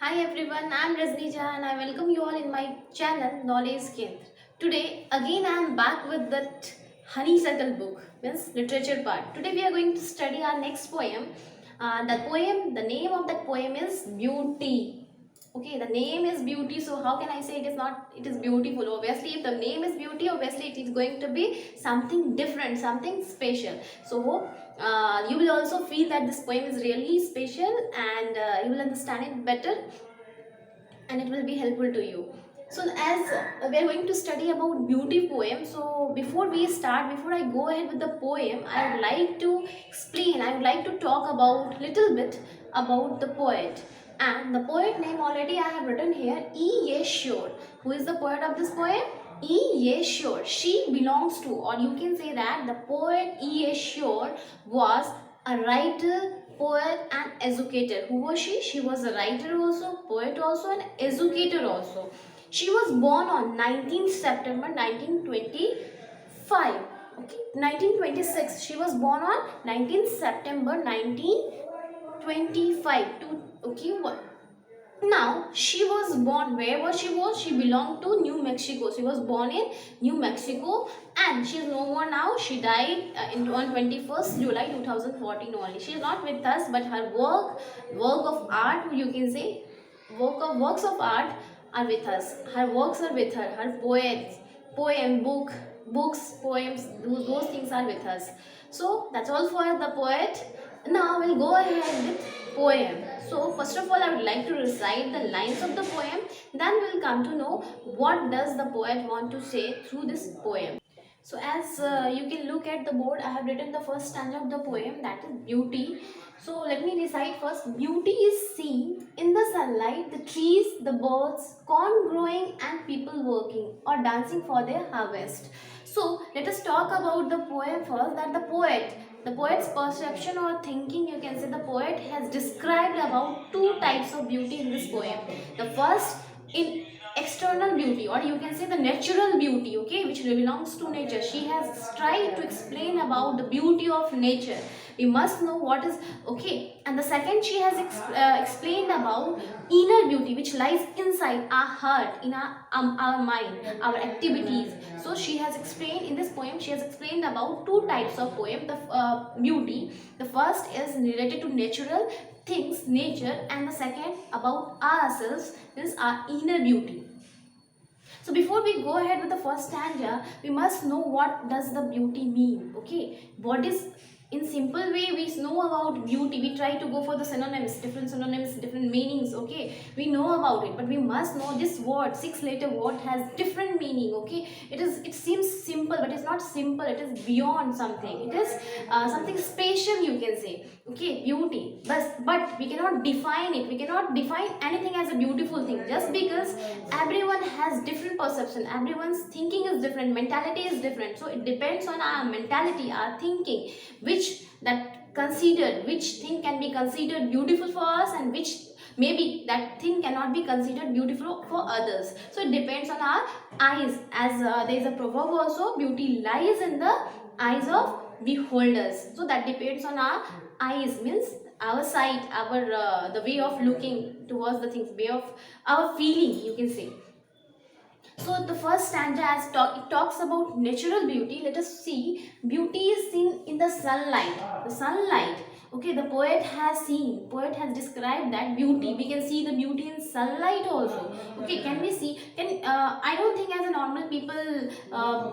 Hi everyone, I am Rajnija and I welcome you all in my channel Knowledge Kendra. Today again I am back with that honeysuckle book, means literature part. Today we are going to study our next poem. The name of that poem is Beauty. Okay, the name is Beauty, so how can I say it is not, it is beautiful? Obviously, if the name is Beauty, obviously it is going to be something different, something special. So you will also feel that this poem is really special and you will understand it better and it will be helpful to you. So as we are going to study about beauty poem, so before I go ahead with the poem, I would like to explain, I would like to talk about little bit about the poet. And the poet name already I have written here, E. Yeshore. Who is the poet of this poem? E. Yeshore. She belongs to, or you can say that the poet E. Yeshore was a writer, poet and educator. Who was she? She was a writer also, poet also and educator also. She was born on 19th September 1925. Okay, 1926. She was born on 19th September 1925. Okay, what? Now she was born, where was she born? She belonged to New Mexico. She was born in New Mexico and she is no more now. She died on 21st July 2014 only. She is not with us, but her work of art, you can say, works of art are with us. Her works are with her. Her books, poems, those things are with us. So that's all for the poet. Now we'll go ahead with poem. So first of all I would like to recite the lines of the poem, then we'll come to know what does the poet want to say through this poem. So as you can look at the board, I have written the first stanza of the poem, that is beauty. So let me recite first. Beauty is seen in the sunlight, the trees, the birds, corn growing and people working or dancing for their harvest. So let us talk about the poem first, that the poet's perception or thinking, you can say, the poet has described about two types of beauty in this poem. The first, in external beauty, or you can say the natural beauty, okay, which belongs to nature. She has tried to explain about the beauty of nature. We must know what is, okay. And the second, she has explained about inner beauty, which lies inside our heart, in our mind, our activities. So she has explained in this poem, she has explained about two types of poem, the beauty. The first is related to natural things, nature, and the second about ourselves, is our inner beauty. So before we go ahead with the first stanza, we must know what does the beauty mean. Okay, what is, in simple way we know about beauty. We try to go for the synonyms, different meanings. Okay, we know about it, but we must know this word, six-letter word, has different meaning. Okay, it seems simple, but it's not simple. It is beyond something. It is something special, you can say. Okay, beauty, but we cannot define it. We cannot define anything as a beautiful thing, just because everyone has different perception, everyone's thinking is different, mentality is different. So it depends on our mentality, our thinking, which thing can be considered beautiful for us and which maybe that thing cannot be considered beautiful for others. So it depends on our eyes, as there is a proverb also, beauty lies in the eyes of beholders. So that depends on our eyes, means our sight, our the way of looking towards the things, way of our feeling, you can say. So the first stanza, it talks about natural beauty. Let us see. Beauty is seen in the sunlight. The sunlight. Okay, the poet has seen. Poet has described that beauty. We can see the beauty in sunlight also. Okay, can we see? I don't think as a normal people,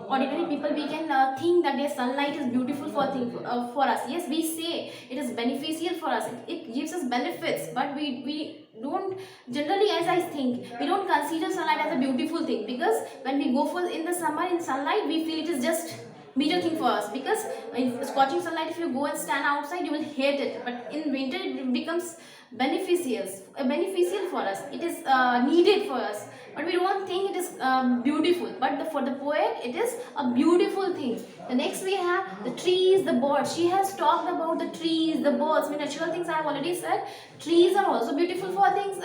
ordinary people, we can think that yes, sunlight is beautiful for us. Yes, we say it is beneficial for us. It gives us benefits, but we don't generally, as I think, we don't consider sunlight as a beautiful thing, because when we go for in the summer in sunlight, we feel it is just major thing for us, because in scorching sunlight, if you go and stand outside, you will hate it, but in winter it becomes beneficial for us. It is needed for us, but we don't think it is beautiful, but for the poet it is a beautiful thing. The next we have the trees, the birds. She has talked about the trees, the birds. I mean, natural things I have already said. Trees are also beautiful for things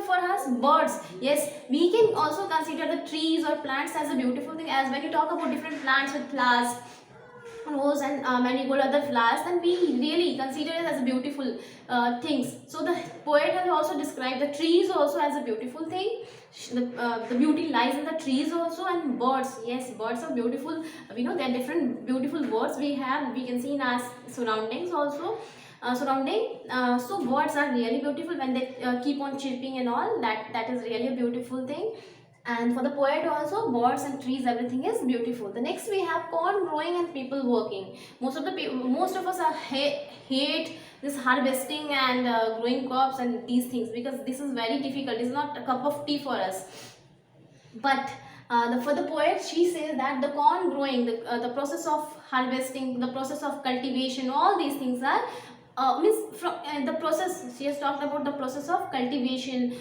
for us. Birds, yes, we can also consider the trees or plants as a beautiful thing, as when you talk about different plants with flowers, rose and marigold other flowers, then we really consider it as a beautiful things. So the poet has also described the trees also as a beautiful thing. The beauty lies in the trees also, and birds. Yes, birds are beautiful. We know there are different beautiful birds we can see in our surroundings also. So birds are really beautiful when they keep on chirping and all. That is really a beautiful thing. And for the poet also, birds and trees, everything is beautiful. The next we have corn growing and people working. Most of us are hate this harvesting and growing crops and these things, because this is very difficult. It's not a cup of tea for us. But for the poet, she says that the corn growing, the process of harvesting, the process of cultivation, all these things are means from the process. She has talked about the process of cultivation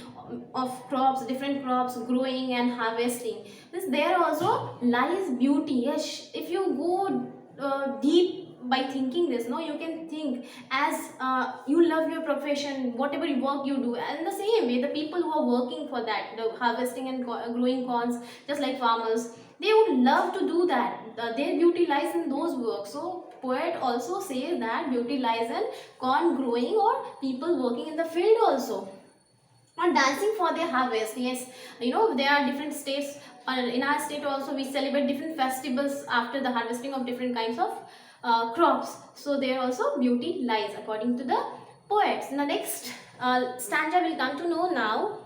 of crops, different crops growing and harvesting. This there also lies beauty. Yes, if you go deep by thinking this, no, you can think as you love your profession, whatever work you do, and the same way the people who are working for that, the harvesting and growing corns, just like farmers, they would love to do that. Their beauty lies in those works. So poet also says that beauty lies in corn growing or people working in the field also, or dancing for their harvest. Yes, there are different states. In our state also we celebrate different festivals after the harvesting of different kinds of crops. So there also beauty lies according to the poets. The next stanza we'll come to know now.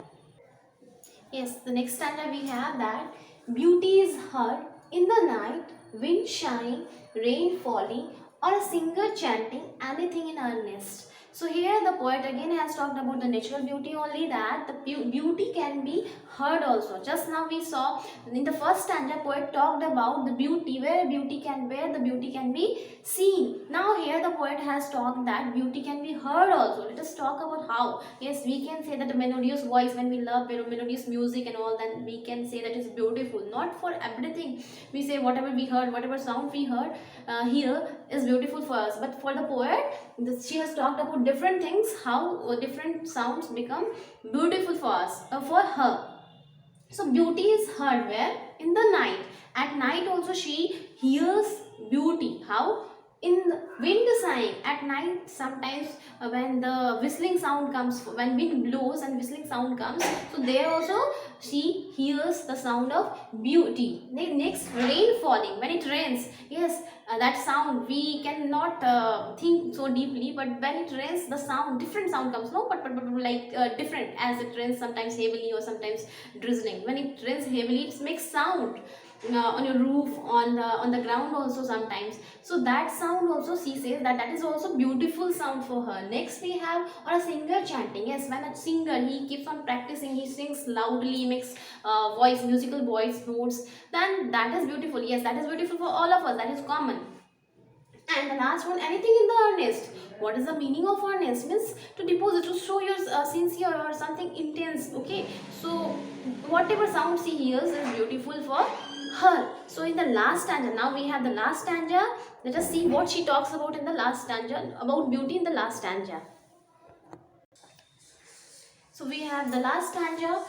Yes, the next stanza we have that beauty is heard in the night, wind shining, rain falling, or a singer chanting anything in earnest. So here the poet again has talked about the natural beauty only, that the beauty can be heard also. Just now we saw in the first stanza poet talked about the beauty, where the beauty can be seen. Now here the poet has talked that beauty can be heard also. Let us talk about how. Yes, we can say that the melodious voice, when we love melodious music and all, then we can say that it's beautiful. Not for everything we say whatever we heard, whatever sound we heard here is beautiful for us. But for the poet, she has talked about different things, how different sounds become beautiful for us, for her. So beauty is heard where? In the night. At night also she hears beauty. How? In wind sighing at night. Sometimes when the whistling sound comes, when wind blows and whistling sound comes, so there also she hears the sound of beauty. Next, rain falling, when it rains. Yes, that sound we cannot think so deeply, but when it rains the sound, different sound comes, no, but like different, as it rains sometimes heavily or sometimes drizzling. When it rains heavily, it makes sound on your roof, on the ground also sometimes. So that sound also, she says that that is also beautiful sound for her. Next we have, or a singer chanting. Yes, when a singer, he keeps on practicing, he sings loudly, makes musical voice notes, then that is beautiful. Yes, that is beautiful for all of us, that is common. And the last one, anything in the earnest. What is the meaning of earnest? Means to deposit, to show your sincere or something intense. Okay, so whatever sound she hears is beautiful for her. So in the last stanza, now we have the last stanza. Let us see what she talks about in the last stanza, about beauty in the last stanza. So we have the last stanza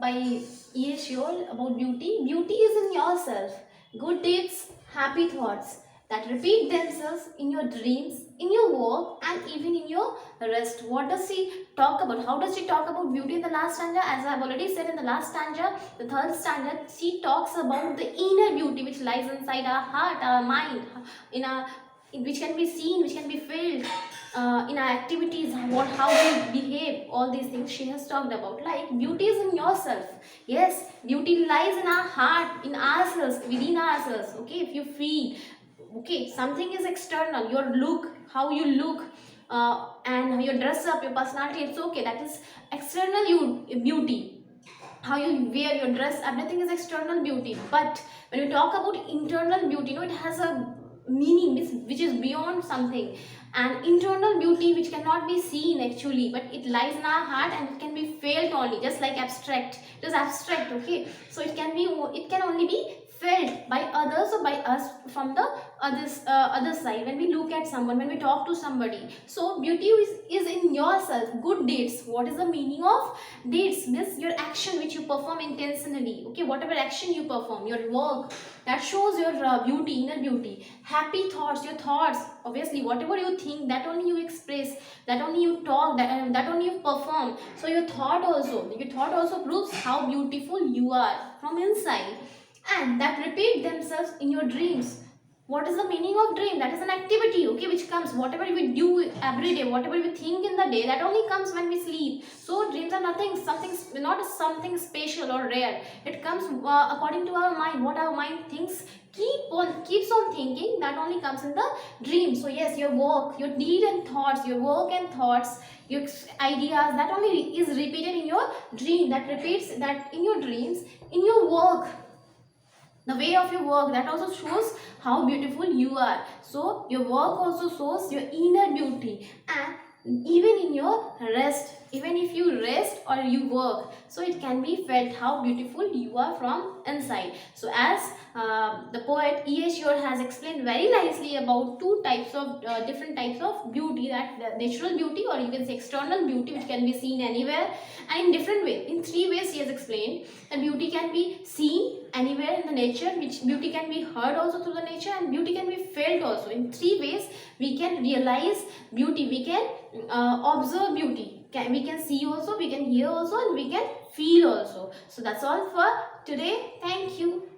by E. Shiol about beauty. Beauty is in yourself. Good deeds, happy thoughts that repeat themselves in your dreams, in your work, and even in your rest. What does she talk about? How does she talk about beauty in the last stanza? As I have already said in the last stanza, the third stanza, she talks about the inner beauty which lies inside our heart, our mind, which can be seen, which can be felt in our activities, how we behave, all these things she has talked about. Like beauty is in yourself. Yes, beauty lies in our heart, in ourselves, within ourselves. Okay, if you feel, okay, something is external, your look, how you look, and how you dress up, your personality, it's okay, that is external beauty. How you wear your dress, everything is external beauty. But when we talk about internal beauty, it has a meaning which is beyond something, and internal beauty which cannot be seen actually, but it lies in our heart and it can be felt only, just like abstract. It is abstract, okay, so it can only be felt by others or by us from the other side. When we look at someone, when we talk to somebody, so beauty is in yourself. Good deeds, what is the meaning of deeds? Means your action which you perform intentionally, okay, whatever action you perform, your work, that shows your beauty, inner beauty. Happy thoughts, your thoughts, obviously whatever you think, that only you express, that only you talk, that only you perform. So your thought also proves how beautiful you are from inside, and that repeat themselves in your dreams. What is the meaning of dream? That is an activity, okay, which comes whatever we do every day, whatever we think in the day, that only comes when we sleep. So dreams are nothing, something, not something special or rare. It comes according to our mind. What our mind thinks, keeps on thinking, that only comes in the dream. So yes, your work, your deed and thoughts, your work and thoughts, your ideas, that only is repeated in your dream. That repeats that in your dreams, in your work, the way of your work, that also shows how beautiful you are. So your work also shows your inner beauty. And even in your rest, even if you rest or you work, so it can be felt how beautiful you are from inside. So as the poet E.H. Yor has explained very nicely about two types of different types of beauty, that the natural beauty, or you can say external beauty, which can be seen anywhere and in different ways. In three ways he has explained that beauty can be seen anywhere in the nature, which beauty can be heard also through the nature, and beauty can be felt also. In three ways we can realize beauty, we can observe beauty. We can see also, we can hear also, and we can feel also. So that's all for today. Thank you.